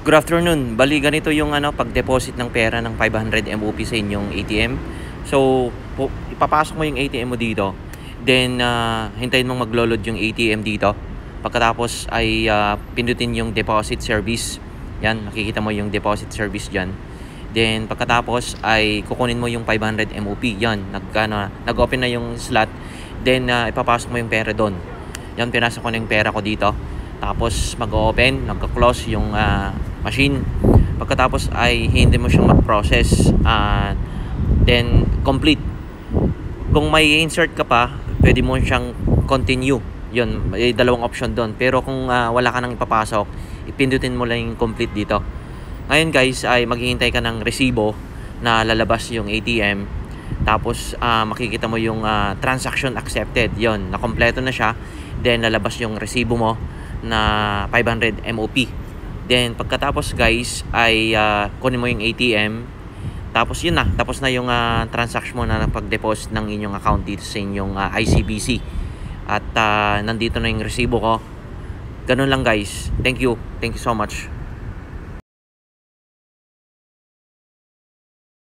Good afternoon. Bali ganito yung pag-deposit ng pera ng 500 MOP sa inyong ATM. So, ipapasok mo yung ATM mo dito. Then hintayin mong maglo-load yung ATM dito. Pagkatapos ay pindutin yung deposit service. Yan, makikita mo yung deposit service diyan. Then pagkatapos ay kukunin mo yung 500 MOP. Yan, nag-open na yung slot. Then ipapasok mo yung pera doon. Yan, pinasok ko na yung pera ko dito. Tapos mag-open, nagka-close yung machine. Pagkatapos ay hindi mo siyang mag-process. Then complete. Kung may insert ka pa, pwede mo siyang continue. Yun, may dalawang option doon. Pero kung wala ka nang ipapasok, ipindutin mo lang yung complete dito. Ngayon guys, ay maghihintay ka ng resibo na lalabas yung ATM. Tapos makikita mo yung transaction accepted. Yun, nakompleto na siya. Then lalabas yung resibo mo na 500 MOP. Then pagkatapos guys ay kunin mo yung ATM. Tapos yun na, tapos na yung transaction mo na pag-deposit ng inyong account dito sa inyong ICBC. At nandito na yung resibo ko. Ganun lang guys. Thank you so much.